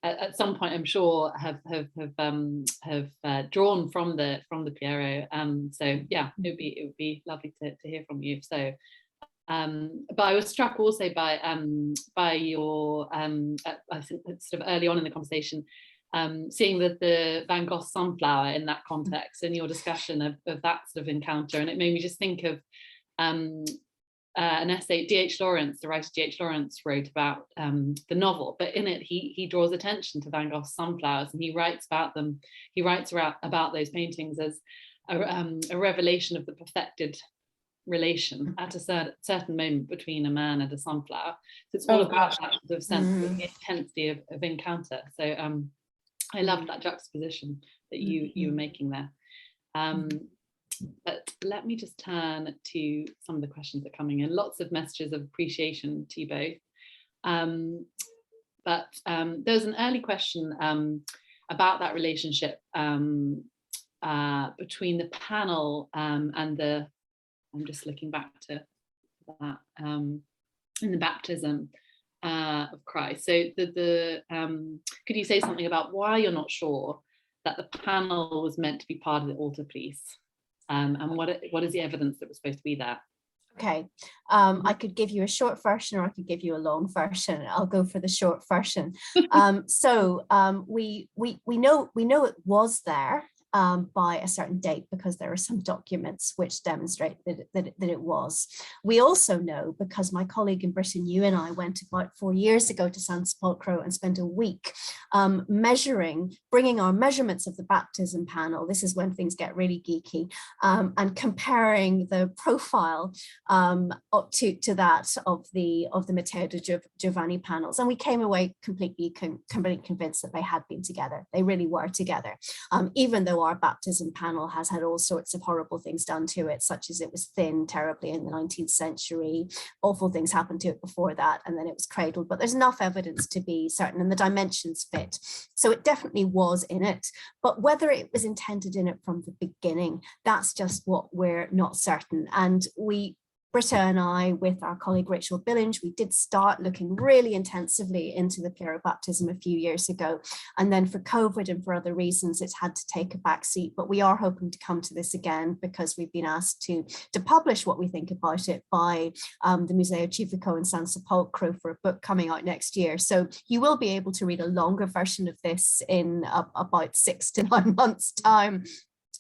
at some point, I'm sure, have drawn from the Piero. So yeah, it would be lovely to hear from you. So, but I was struck also by your I think sort of early on in the conversation, seeing the Van Gogh Sunflower in that context, and your discussion of that sort of encounter, and it made me just think of an essay the writer D.H. Lawrence wrote about the novel, but in it he draws attention to Van Gogh's sunflowers, and he writes about them. He writes about those paintings as a revelation of the perfected relation at a certain moment between a man and a sunflower. So it's all about that sort of sense of the intensity of encounter. So I loved that juxtaposition that you were making there. But let me just turn to some of the questions that are coming in. Lots of messages of appreciation to you both. But there was an early question about that relationship between the panel and the, I'm just looking back to that, in the baptism of Christ. So could you say something about why you're not sure that the panel was meant to be part of the altarpiece? And what is the evidence that was supposed to be there? Okay, I could give you a short version, or I could give you a long version. I'll go for the short version. So we know it was there by a certain date, because there are some documents which demonstrate that it was. We also know, because my colleague in Britain, you and I, went about 4 years ago to San Sepolcro and spent a week bringing our measurements of the baptism panel. This is when things get really geeky, and comparing the profile up to that of the Matteo de Giovanni panels, and we came away completely convinced that they had been together. They really were together, even though our baptism panel has had all sorts of horrible things done to it, such as it was thinned terribly in the 19th century. Awful things happened to it before that, and then it was cradled. But there's enough evidence to be certain, and the dimensions fit. So it definitely was in it. But whether it was intended in it from the beginning, that's just what we're not certain. And we Britta and I, with our colleague Rachel Billinge, we did start looking really intensively into the Piero baptism a few years ago. And then for COVID and for other reasons, it's had to take a back seat. But we are hoping to come to this again because we've been asked to publish what we think about it by the Museo Civico in San Sepolcro for a book coming out next year. So you will be able to read a longer version of this in about 6 to 9 months' time.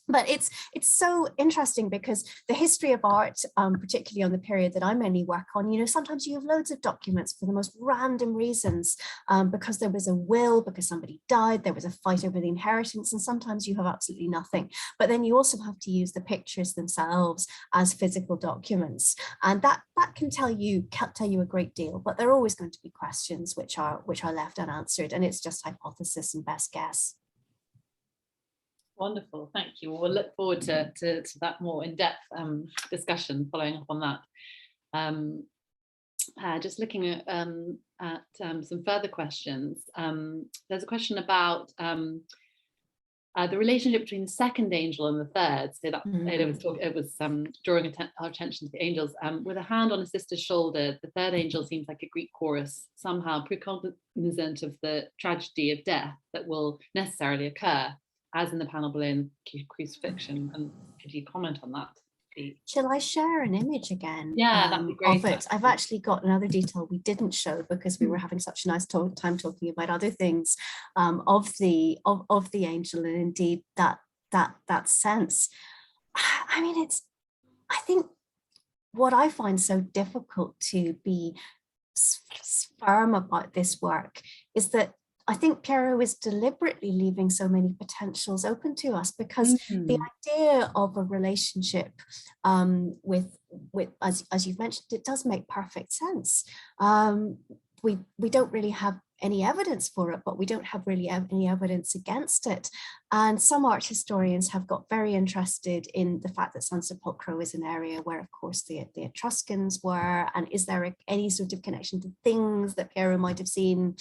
But it's so interesting because the history of art, particularly on the period that I mainly work on, you know, sometimes you have loads of documents for the most random reasons, because there was a will, because somebody died, there was a fight over the inheritance, and sometimes you have absolutely nothing. But then you also have to use the pictures themselves as physical documents, and that can tell you a great deal. But there are always going to be questions which are left unanswered, and it's just hypothesis and best guess. Wonderful, thank you. We'll look forward to that more in-depth discussion following up on that. Just looking at some further questions. There's a question about the relationship between the second angel and the third. So that it was drawing our attention to the angels. With a hand on a sister's shoulder, the third angel seems like a Greek chorus, somehow precognizant of the tragedy of death that will necessarily occur, as in the panel below crucifixion. And could you comment on that, please? Shall I share an image again? Yeah, that'd be great. Of it. I've actually got another detail we didn't show because we were having such a nice time talking about other things of the angel, and indeed that sense. I mean, I think what I find so difficult to be firm about this work is that I think Piero is deliberately leaving so many potentials open to us, because the idea of a relationship with as you've mentioned, it does make perfect sense. We don't really have any evidence for it, but we don't have really any evidence against it. And some art historians have got very interested in the fact that San Sepolcro is an area where, of course, the Etruscans were, and is there any sort of connection to things that Piero might have seen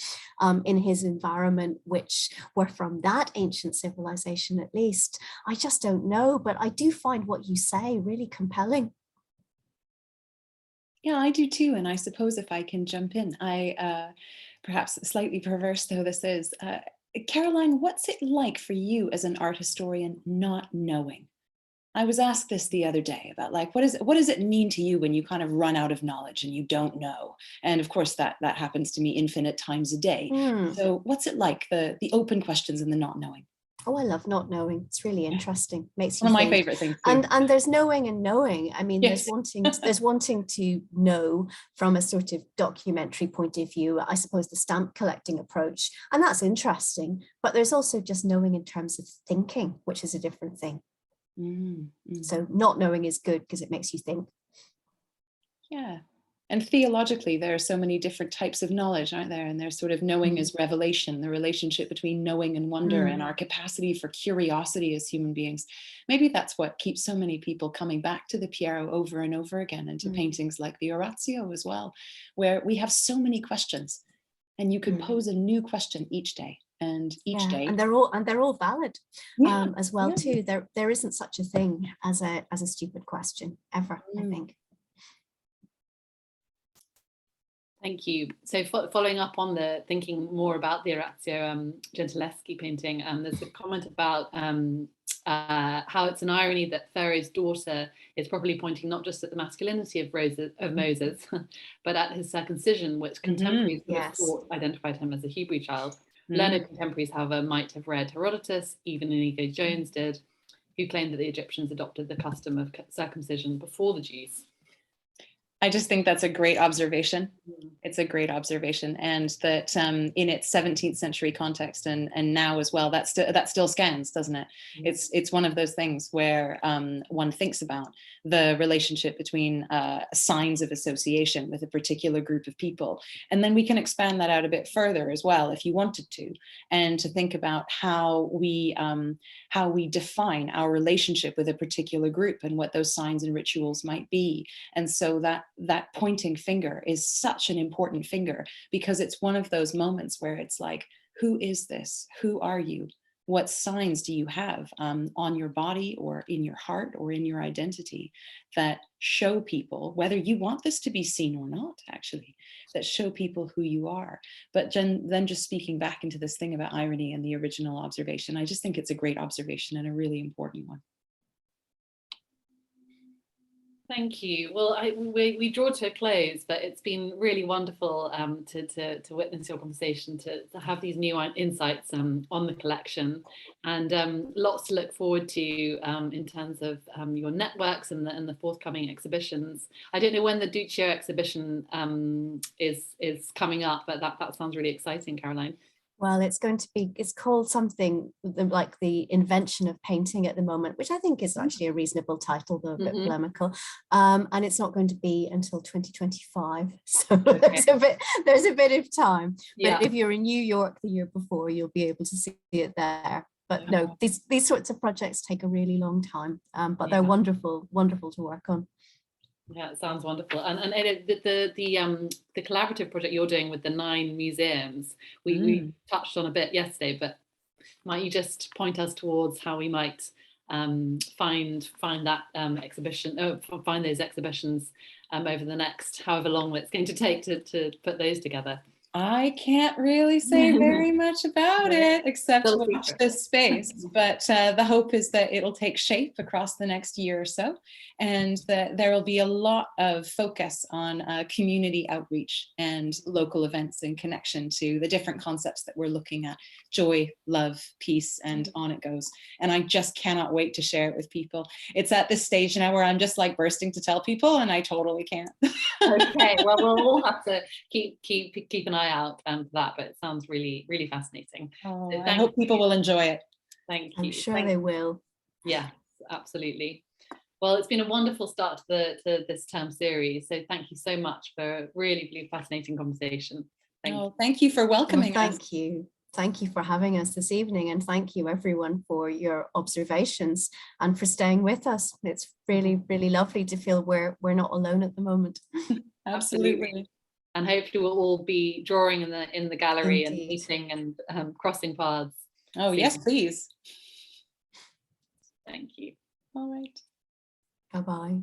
in his environment which were from that ancient civilization at least? I just don't know, but I do find what you say really compelling. Yeah, I do too. And I suppose if I can jump in, perhaps slightly perverse though this is, Caroline, what's it like for you as an art historian not knowing? I was asked this the other day about, like, what does it mean to you when you kind of run out of knowledge and you don't know? And of course that happens to me infinite times a day. So what's it like, the open questions and the not knowing? Oh, I love not knowing. It's really interesting. Makes you one of think. My favorite things too. And there's knowing and knowing. I mean, Yes. there's wanting to know from a sort of documentary point of view, I suppose the stamp collecting approach, and that's interesting. But there's also just knowing in terms of thinking, which is a different thing. So not knowing is good because it makes you think. Yeah. And theologically, there are so many different types of knowledge, aren't there? And there's sort of knowing as revelation, the relationship between knowing and wonder, and our capacity for curiosity as human beings. Maybe that's what keeps so many people coming back to the Piero over and over again, and to paintings like the Orazio as well, where we have so many questions, and you can pose a new question each day. And each day, and they're all valid as well too. There isn't such a thing as a stupid question ever, I think. Thank you. So following up on the thinking more about the Orazio Gentileschi painting, there's a comment about how it's an irony that Pharaoh's daughter is probably pointing not just at the masculinity of Moses, but at his circumcision, which contemporaries would have thought identified him as a Hebrew child. Learned contemporaries, however, might have read Herodotus, even Inigo Jones did, who claimed that the Egyptians adopted the custom of circumcision before the Jews. I just think that's a great observation. It's a great observation, and that in its 17th century context and now as well, that still scans, doesn't it? It's one of those things where one thinks about the relationship between signs of association with a particular group of people, and then we can expand that out a bit further as well, if you wanted to, and to think about how we define our relationship with a particular group and what those signs and rituals might be. And so that pointing finger is such an important finger, because it's one of those moments where it's like, who is this? Who are you? What signs do you have on your body or in your heart or in your identity that show people, whether you want this to be seen or not, actually, that show people who you are? But then just speaking back into this thing about irony and the original observation, I just think it's a great observation and a really important one. Thank you. Well, we draw to a close, but it's been really wonderful to witness your conversation, to have these new insights on the collection, and lots to look forward to in terms of your networks and the forthcoming exhibitions. I don't know when the Duccio exhibition is coming up, but that sounds really exciting, Caroline. Well, it's called something like the invention of painting at the moment, which I think is actually a reasonable title, though a bit polemical. And it's not going to be until 2025. So there's a bit of time. But if you're in New York the year before, you'll be able to see it there. But no, these sorts of projects take a really long time, but they're wonderful to work on. Yeah, it sounds wonderful. And the collaborative project you're doing with the 9 museums, we touched on a bit yesterday, but might you just point us towards how we might find that exhibition, find those exhibitions over the next however long it's going to take to put those together? I can't really say very much about it, except watch this space. But the hope is that it'll take shape across the next year or so, and that there will be a lot of focus on community outreach and local events in connection to the different concepts that we're looking at: joy, love, peace, and on it goes. And I just cannot wait to share it with people. It's at this stage now where I'm just like bursting to tell people, and I totally can't. Okay, well, we'll all have to keep an eye out for that, but it sounds really, really fascinating. So I hope people will enjoy it. Thank you. I'm sure they will. Yeah, absolutely. Well, it's been a wonderful start to this term series. So thank you so much for a really, really fascinating conversation. Thank you for welcoming us. Thank you. Thank you for having us this evening, and thank you everyone for your observations and for staying with us. It's really, really lovely to feel we're not alone at the moment. Absolutely. And hopefully we'll all be drawing in the gallery. Indeed. And meeting and crossing paths. Oh, yes, please. Thank you. All right. Bye-bye.